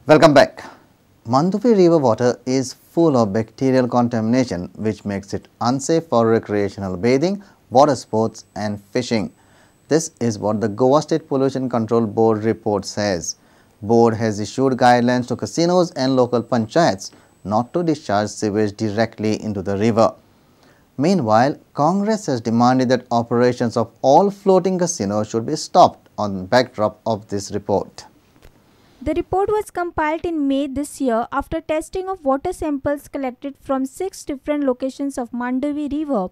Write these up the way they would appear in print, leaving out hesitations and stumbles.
Welcome back. Mandovi river water is full of bacterial contamination which makes it unsafe for recreational bathing, water sports and fishing. This is what the Goa State Pollution Control Board report says. Board has issued guidelines to casinos and local panchayats not to discharge sewage directly into the river. Meanwhile, Congress has demanded that operations of all floating casinos should be stopped on the backdrop of this report. The report was compiled in May this year after testing of water samples collected from 6 different locations of Mandovi River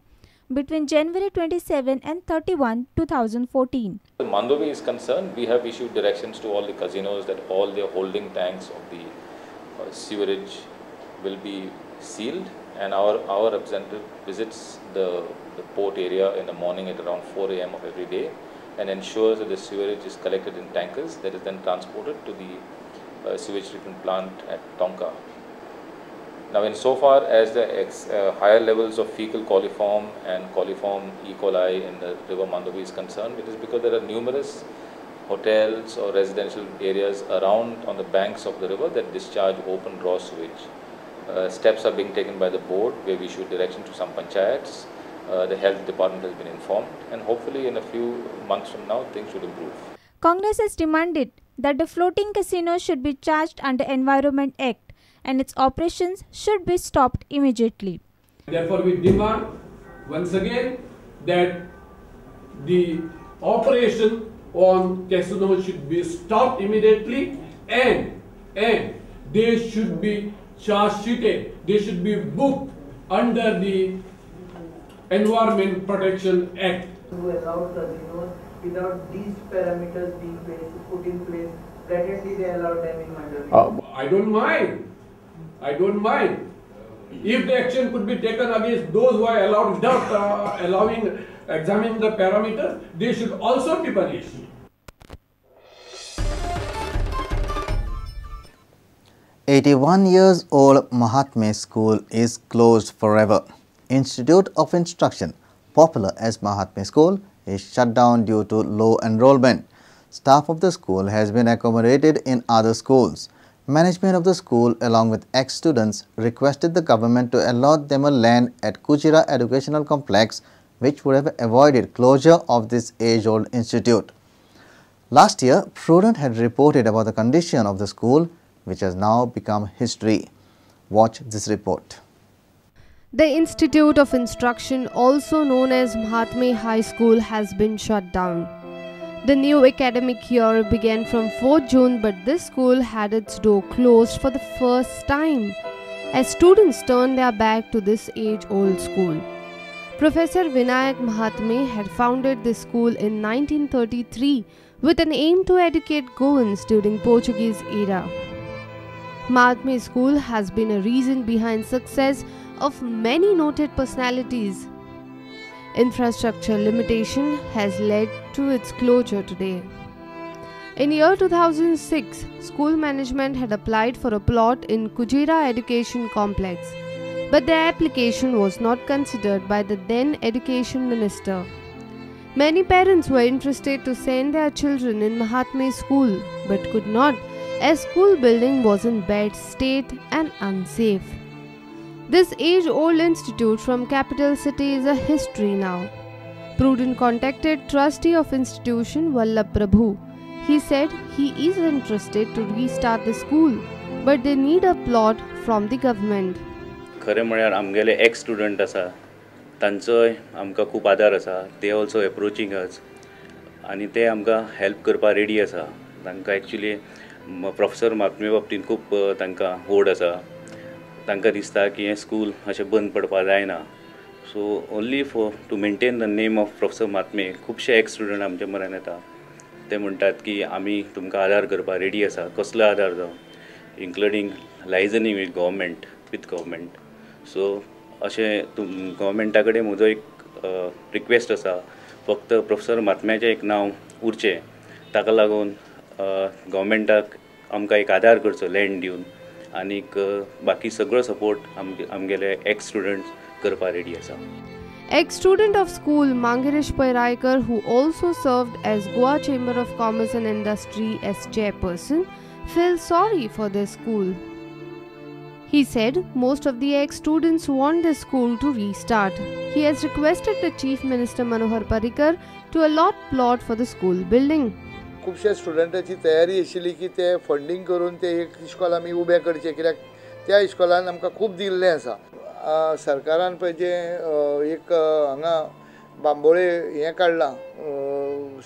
between January 27 and 31, 2014. As Mandovi is concerned, we have issued directions to all the casinos that all their holding tanks of the sewerage will be sealed, and our representative visits the port area in the morning at around 4 AM of every day and ensures that the sewerage is collected in tankers that is then transported to the sewage treatment plant at Tonka. Now, insofar as the higher levels of fecal coliform and coliform E. coli in the river Mandovi is concerned, it is because there are numerous hotels or residential areas around on the banks of the river that discharge open raw sewage. Steps are being taken by the board. We have issued direction to some panchayats. The health department has been informed, and hopefully in a few months from now things should improve. Congress has demanded that the floating casinos should be charged under Environment Act and its operations should be stopped immediately. Therefore, we demand once again that the operation on casinos should be stopped immediately and they should be charge sheeted. They should be booked under the Environment Protection Act. To allow casinos without these parameters being put in place, presently they allow them in Mandovi. I don't mind. If the action could be taken against those who are allowed without examining the parameters, they should also be punished. "81 years old Mahatme School is closed forever. Institute of Instruction, popular as Mahatme School, is shut down due to low enrollment. Staff of the school has been accommodated in other schools. Management of the school, along with ex-students, requested the government to allot them a land at Kujira Educational Complex, which would have avoided closure of this age-old institute. Last year, Prudent had reported about the condition of the school, which has now become history. Watch this report. The Institute of Instruction, also known as Mahatme High School, has been shut down. The new academic year began from 4th June, but this school had its door closed for the first time as students turned their back to this age-old school. Professor Vinayak Mahatme had founded this school in 1933 with an aim to educate Goans during Portuguese era. Mahatme School has been a reason behind success of many noted personalities. Infrastructure limitation has led to its closure today. In year 2006, school management had applied for a plot in Kujira Education Complex, but their application was not considered by the then Education Minister. Many parents were interested to send their children in Mahatme School, but could not as school building was in bad state and unsafe. This age-old institute from capital city is a history now. Prudent contacted trustee of institution Vallabh Prabhu. He said he is interested to restart the school, but they need a plot from the government. खरे म्हळ्यार आमगेले x student आसा तांचोय आमकां खूब आदार आसा. ते also एप्रोचिंग अस आनी ते आमकां हेल्प करपाक रेडी आसा. तांकां एक्चुली प्रोफेसर महात्मे बाबतीन खूब तांकां होड आसा. तांकां दिसता की हें स्कूल अशें बंद पडपाक जायना. So only to maintain the name of professor Mahatme खुबशे एक्स स्टुडंट आमचे मरण येता. ते म्हणटात की आमी तुमकां आदार करपाक रेडी आसा. कसलो आदार जावं इन्क्लुडींग लायजनिंग विथ गव्हर्मेंट. सो अशें गव्हर्मेंटा कडेन म्हजो एक रिक्वेस्ट आसा. फक्त प्रोफेसर महात्म्याचें एक नांव उरचें. ताका लागून गव्हर्मेंटाक आमकां एक आदार करचो लँड दिवन आनीक बाकी सगळो सपोर्ट आमगेले एक्स स्टुडंट्स करपाक रेडी आसा. Ex-student of school Mangiresh Pairaikar, who also served as Goa Chamber of Commerce and Industry as chairperson, felt sorry for their school. He said most of the ex-students want the school to restart. He has requested the Chief Minister Manohar Parrikar to allot plot for the school building. खुबशे स्टुडंटाची तयारी आशिल्ली की ते funding करून ते एक इस्कॉल आमी उबें करचें, कित्याक त्या इस्कॉलान आमकां खूब दिल्लें आसा. सरकारान पळय जें एक हांगा बांबोळे हें काडलां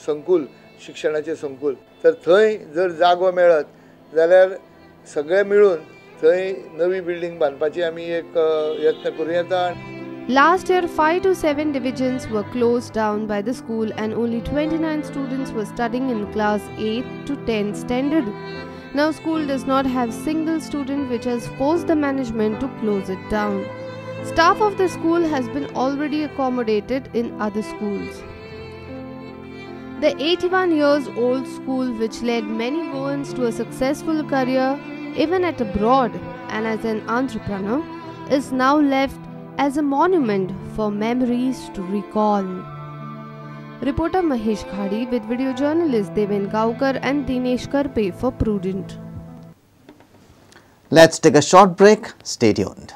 संकूल, शिक्षणाचें संकूल, तर थंय जर जागो मेळत जाल्यार सगळे मिळून थंय नवी बिल्डिंग बांदपाची आमी एक यत्न करूं येता. Last year, 5 to 7 divisions were closed down by the school and only 29 students were studying in class 8 to 10 standard. Now school does not have single student, which has forced the management to close it down. Staff of the school has been already accommodated in other schools. The 81 years old school, which led many Goans to a successful career even at abroad and as an entrepreneur, is now left as a monument for memories to recall. Reporter Mahesh Khadi with video journalist Deven Gaukar and Dinesh Karpe for Prudent. Let's take a short break. Stay tuned.